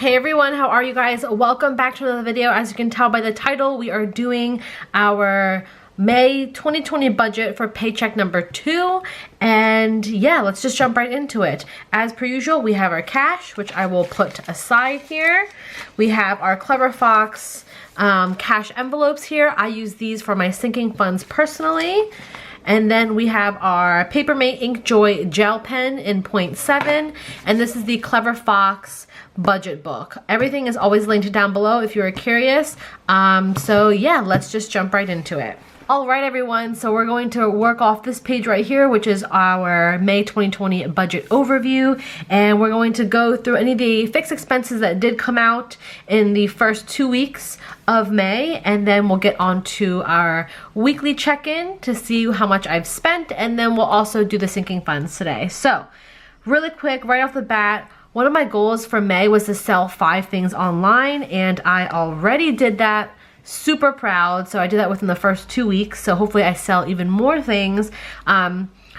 Hey everyone, how are you guys? Welcome back to another video. As you can tell by the title, we are doing our May 2020 budget for paycheck number 2. And yeah, let's just jump right into it. As per usual, we have our cash, which I will put aside here. We have our Clever Fox cash envelopes here. I use these for my sinking funds personally. And then we have our Papermate Inkjoy gel pen in 0.7, and this is the Clever Fox budget book. Everything is always linked down below if you are curious. So yeah, let's just jump right into it. Alright everyone, so we're going to work off this page right here, which is our May 2020 budget overview, and we're going to go through any of the fixed expenses that did come out in the first 2 weeks of May, and then we'll get on to our weekly check-in to see how much I've spent, and then we'll also do the sinking funds today. So, really quick, right off the bat, one of my goals for May was to sell 5 things online, and I already did that. Super proud. So I did that within the first 2 weeks. So hopefully I sell even more things.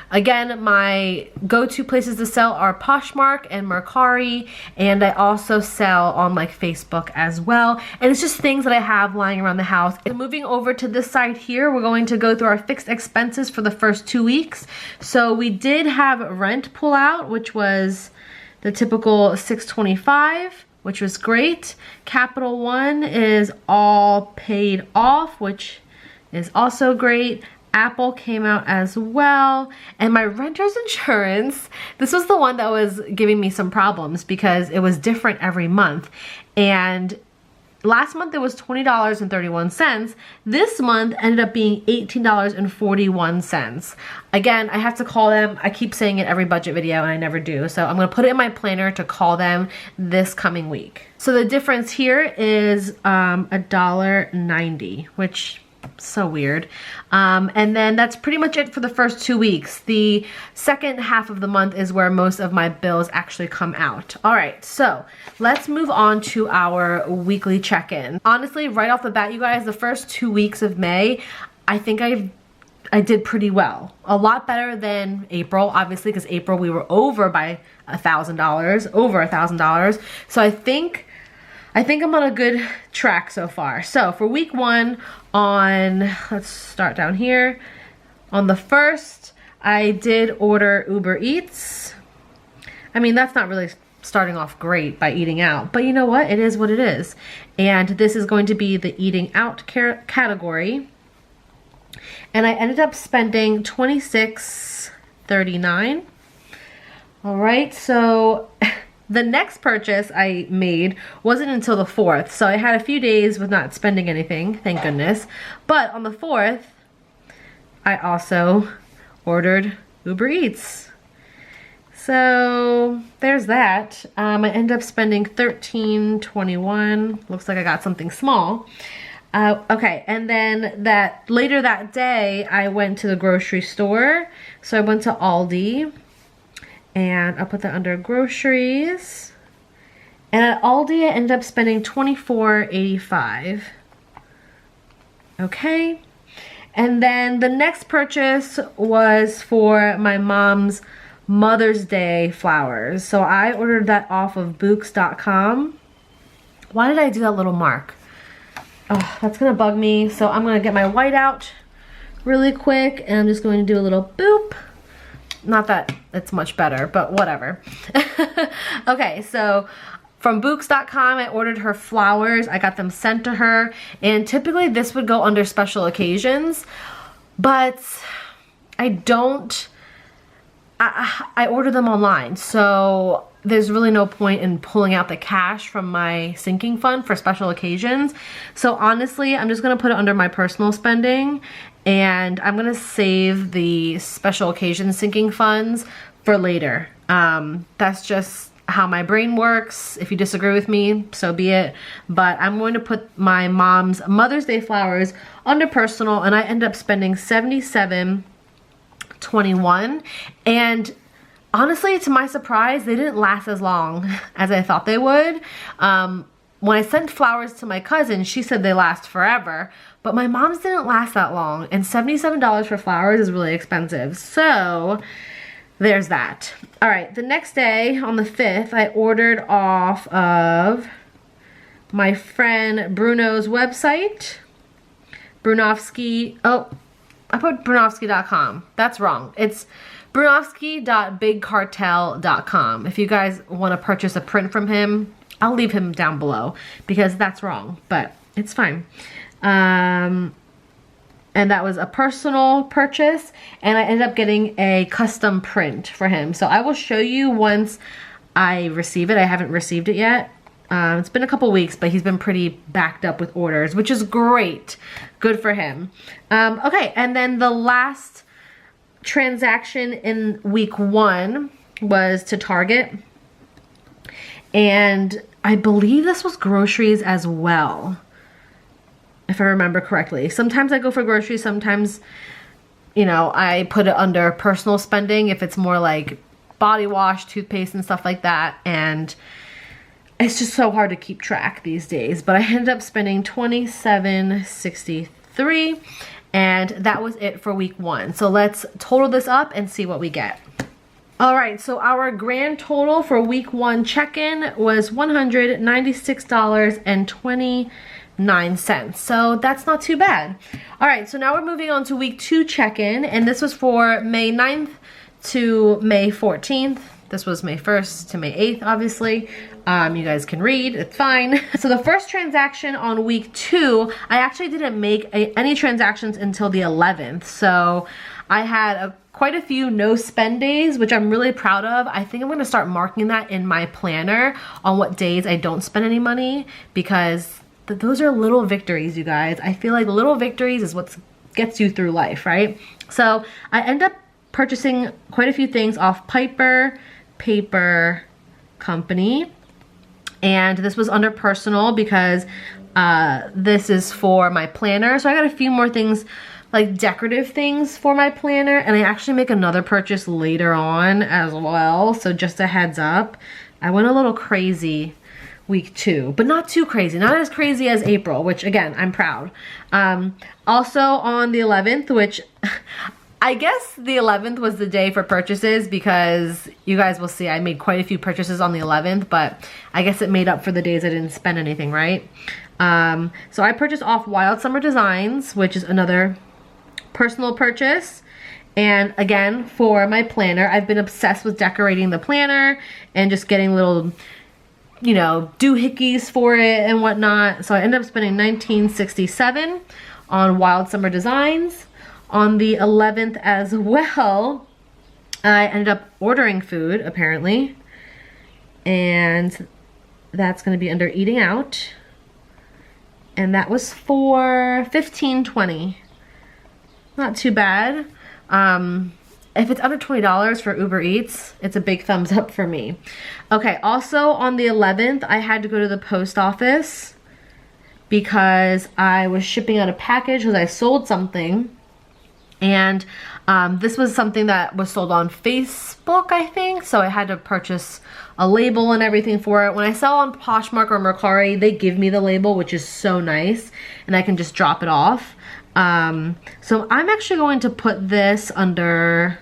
Again, my go-to places to sell are Poshmark and Mercari, and I also sell on like Facebook as well. And it's just things that I have lying around the house. And moving over to this side here, we're going to go through our fixed expenses for the first 2 weeks. So we did have rent pull out, which was the typical $625. Which was great. Capital One is all paid off, which is also great. Apple came out as well. And my renter's insurance, this was the one that was giving me some problems because it was different every month. And last month it was $20.31. This month ended up being $18.41. Again, I have to call them. I keep saying it every budget video and I never do. So I'm gonna put it in my planner to call them this coming week. So the difference here is $1.90, which so weird. And then that's pretty much it for the first 2 weeks. The second half of the month is where most of my bills actually come out. All right, so let's move on to our weekly check-in. Honestly, right off the bat, you guys, the first 2 weeks of May, I think I did pretty well. A lot better than April, obviously, because April we were over by $1,000, over $1,000. So I think I'm on a good track so far. So for week 1 let's start down here. On the 1st, I did order Uber Eats. I mean, that's not really starting off great by eating out, but you know what? It is what it is. And this is going to be the eating out category. And I ended up spending $26.39. All right, so the next purchase I made wasn't until the 4th, so I had a few days with not spending anything, thank goodness. But on the 4th, I also ordered Uber Eats. So there's that. I ended up spending $13.21. Looks like I got something small. Okay, and then later that day, I went to the grocery store. So I went to Aldi. And I'll put that under groceries. And at Aldi, I ended up spending $24.85. Okay. And then the next purchase was for my mom's Mother's Day flowers. So I ordered that off of Books.com. Why did I do that little mark? Oh, that's going to bug me. So I'm going to get my white out really quick. And I'm just going to do a little boop. Not that it's much better, but whatever. Okay, so from Books.com, I ordered her flowers. I got them sent to her. And typically this would go under special occasions, but I order them online. So there's really no point in pulling out the cash from my sinking fund for special occasions. So honestly, I'm just gonna put it under my personal spending, and I'm gonna save the special occasion sinking funds for later. That's just how my brain works. If you disagree with me, so be it. But I'm going to put my mom's Mother's Day flowers under personal, and I end up spending $77.21. And honestly, to my surprise, they didn't last as long as I thought they would. When I sent flowers to my cousin, she said they last forever, but my mom's didn't last that long, and $77 for flowers is really expensive. So there's that. All right, the next day on the 5th, I ordered off of my friend Bruno's website. Brunovsky, oh, I put brunovsky.com. That's wrong. It's brunovsky.bigcartel.com. If you guys want to purchase a print from him, I'll leave him down below because that's wrong, but it's fine. And that was a personal purchase, and I ended up getting a custom print for him. So I will show you once I receive it. I haven't received it yet. It's been a couple weeks, but he's been pretty backed up with orders, which is great. Good for him. Okay, and then the last transaction in week 1 was to Target. And I believe this was groceries as well, if I remember correctly. Sometimes I go for groceries, sometimes, you know, I put it under personal spending if it's more like body wash, toothpaste, and stuff like that. And it's just so hard to keep track these days. But I ended up spending $27.63, and that was it for week 1. So let's total this up and see what we get. All right, so our grand total for week 1 check-in was $196.29. So that's not too bad. All right, so now we're moving on to week 2 check-in, and this was for May 9th to May 14th. This was May 1st to May 8th, obviously. You guys can read, it's fine. So the first transaction on week 2, I actually didn't make any transactions until the 11th. So I had quite a few no spend days, which I'm really proud of. I think I'm gonna start marking that in my planner on what days I don't spend any money, because those are little victories, you guys. I feel like little victories is what gets you through life, right? So I end up purchasing quite a few things off Piper Paper Company, and this was under personal because this is for my planner. So I got a few more things, like decorative things for my planner, and I actually make another purchase later on as well. So just a heads up, I went a little crazy week 2, but not too crazy, not as crazy as April, which again, I'm proud. Also on the 11th, which I guess the 11th was the day for purchases, because you guys will see I made quite a few purchases on the 11th, but I guess it made up for the days I didn't spend anything, right? So I purchased off Wild Summer Designs, which is another personal purchase. And again, for my planner, I've been obsessed with decorating the planner and just getting little, you know, doohickeys for it and whatnot. So I ended up spending $19.67 on Wild Summer Designs. On the 11th as well, I ended up ordering food, apparently. And that's going to be under eating out. And that was for $15.20. Not too bad. If it's under $20 for Uber Eats, it's a big thumbs up for me. Okay, also on the 11th, I had to go to the post office because I was shipping out a package because I sold something. And this was something that was sold on Facebook, I think. So I had to purchase a label and everything for it. When I sell on Poshmark or Mercari, they give me the label, which is so nice. And I can just drop it off. So I'm actually going to put this under,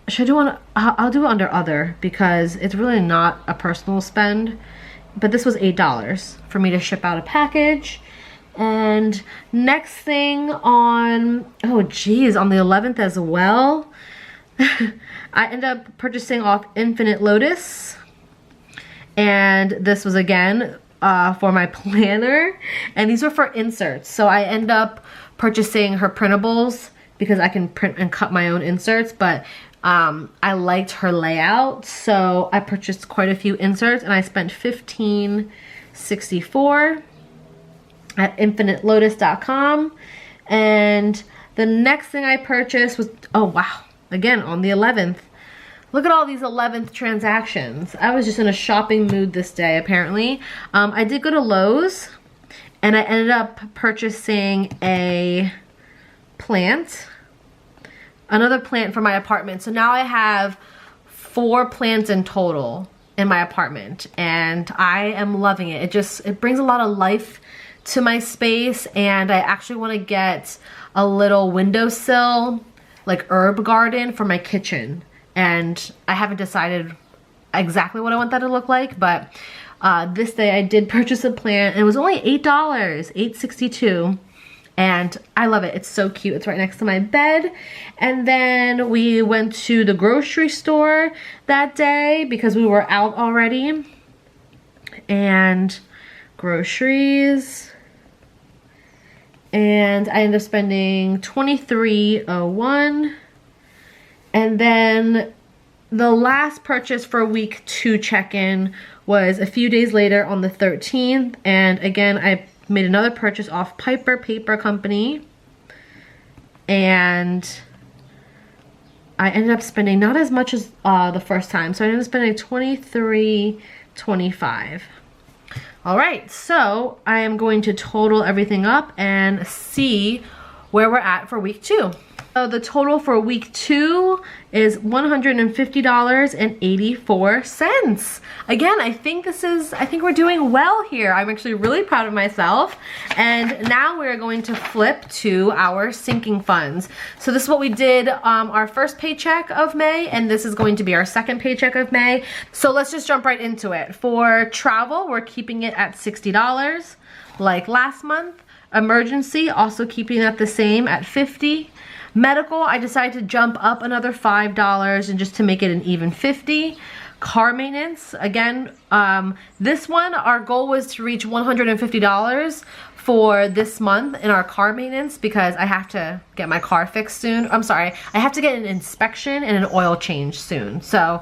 should I do one? I'll do it under other, because it's really not a personal spend. But this was $8 for me to ship out a package. And next thing on, oh geez, on the 11th as well, I ended up purchasing off Infinite Lotus. And this was again for my planner. And these were for inserts. So I end up purchasing her printables because I can print and cut my own inserts. But I liked her layout. So I purchased quite a few inserts, and I spent $15.64 at infinitelotus.com. And the next thing I purchased was, oh wow, again on the 11th. Look at all these 11th transactions. I was just in a shopping mood this day, apparently. I did go to Lowe's, and I ended up purchasing a plant, another plant for my apartment. So now I have 4 plants in total in my apartment, and I am loving it. It brings a lot of life to my space, and I actually want to get a little windowsill, like herb garden for my kitchen, and I haven't decided exactly what I want that to look like, but this day I did purchase a plant and it was only $8, $8.62. And I love it. It's so cute. It's right next to my bed. And then we went to the grocery store that day because we were out already. And groceries. And I ended up spending $23.01. And then the last purchase for week 2 check-in was a few days later on the 13th. And again, I made another purchase off Piper Paper Company, and I ended up spending not as much as the first time, so I ended up spending $23.25. All right, so I am going to total everything up and see where we're at for week 2. So the total for week 2 is $150.84. Again, I think we're doing well here. I'm actually really proud of myself. And now we're going to flip to our sinking funds. So this is what we did our first paycheck of May, and this is going to be our second paycheck of May. So let's just jump right into it. For travel, we're keeping it at $60 like last month. Emergency, also keeping it the same at $50. Medical, I decided to jump up another $5 and just to make it an even $50. Car maintenance, again, this one, our goal was to reach $150 for this month in our car maintenance because I have to get my car fixed soon. I'm sorry, I have to get an inspection and an oil change soon. So,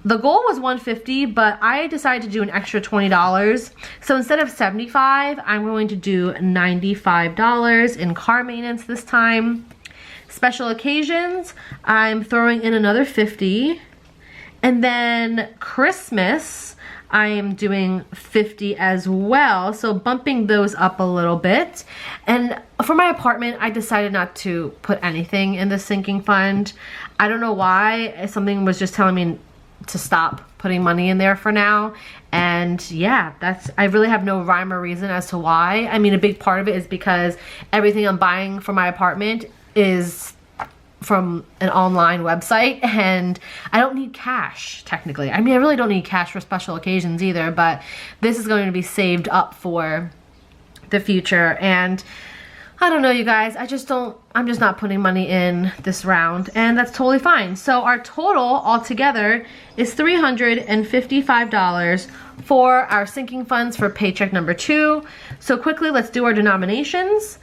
the goal was $150, but I decided to do an extra $20. So instead of $75, I'm going to do $95 in car maintenance this time. Special occasions, I'm throwing in another $50. And then Christmas, I am doing $50 as well. So bumping those up a little bit. And for my apartment, I decided not to put anything in the sinking fund. I don't know why. Something was just telling me to stop putting money in there for now. And yeah, I really have no rhyme or reason as to why. I mean, a big part of it is because everything I'm buying for my apartment is from an online website, and I don't need cash technically. I mean, I really don't need cash for special occasions either, but this is going to be saved up for the future. And I don't know, you guys, I'm just not putting money in this round, and that's totally fine. So our total altogether is $355 for our sinking funds for paycheck number 2. So quickly, let's do our denominations.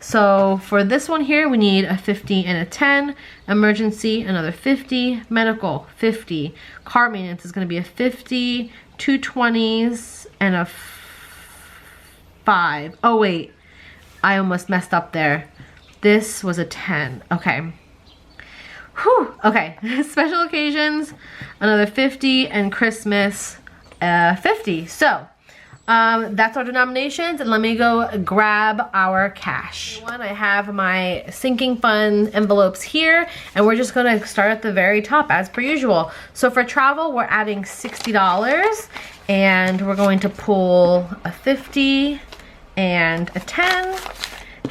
So for this one here, we need a 50 and a 10. Emergency, another 50. Medical, 50. Car maintenance is going to be a 50, 2 20s, and a 5. Oh, wait. I almost messed up there. This was a 10. Okay. Whew. Okay. Special occasions, another 50, and Christmas, 50. So, that's our denominations, and let me go grab our cash. I have my sinking fund envelopes here, and we're just gonna start at the very top as per usual. So for travel, we're adding $60, and we're going to pull a 50, and a 10.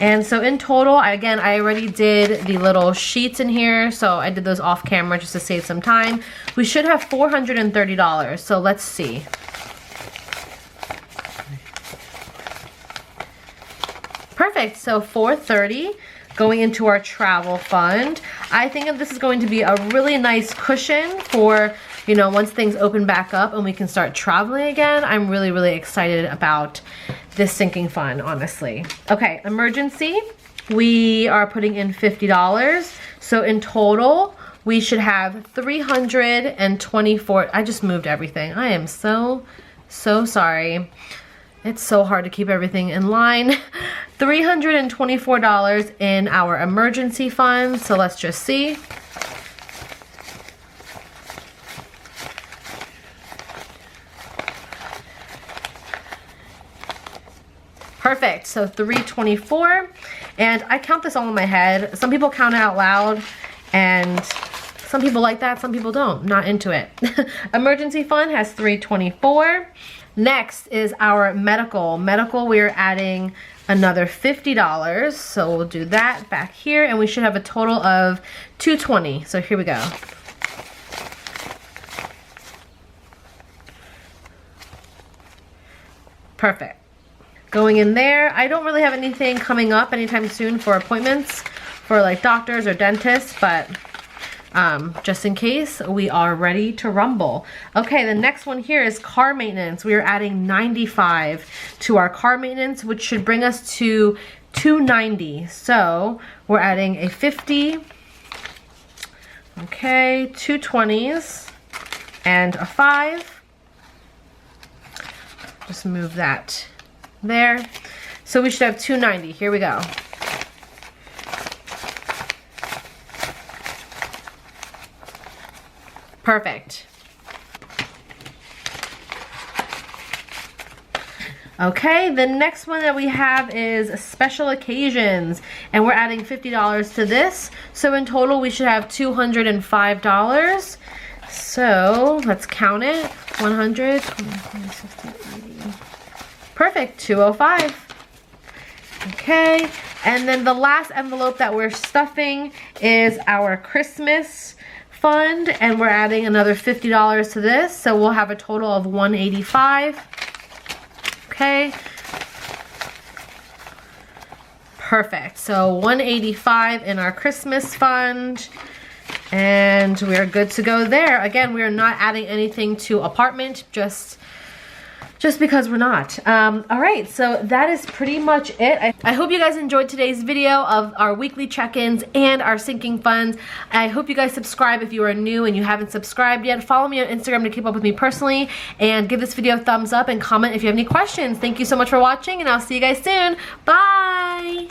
And so in total, again, I already did the little sheets in here, so I did those off camera just to save some time. We should have $430, so let's see. Perfect, so $430 going into our travel fund. I think that this is going to be a really nice cushion for, you know, once things open back up and we can start traveling again. I'm really, really excited about this sinking fund, honestly. Okay, emergency, we are putting in $50. So in total, we should have 324. I just moved everything. I am so sorry. It's so hard to keep everything in line. $324 in our emergency fund. So let's just see. Perfect, so 324, and I count this all in my head. Some people count it out loud, and some people like that, some people don't. Not into it. Emergency fund has 324. Next is our medical. Medical, we're adding another $50. So we'll do that back here, and we should have a total of $220. So here we go. Perfect. Going in there. I don't really have anything coming up anytime soon for appointments for like doctors or dentists, but just in case, we are ready to rumble. Okay, the next one here is car maintenance. We are adding 95 to our car maintenance, which should bring us to 290. So we're adding a 50, okay, 220s, and a 5. Just move that there. So we should have 290. Here we go. Perfect. Okay, the next one that we have is special occasions, and we're adding $50 to this. So in total, we should have $205. So let's count it. 100, 20, 60, 80. Perfect, 205. Okay, and then the last envelope that we're stuffing is our Christmas fund, and we're adding another $50 to this, so we'll have a total of $185. Okay, perfect. So $185 in our Christmas fund, and we are good to go there. Again, we are not adding anything to apartment, just because we're not. All right, so that is pretty much it. I hope you guys enjoyed today's video of our weekly check-ins and our sinking funds. I hope you guys subscribe if you are new and you haven't subscribed yet. Follow me on Instagram to keep up with me personally, and give this video a thumbs up and comment if you have any questions. Thank you so much for watching, and I'll see you guys soon. Bye!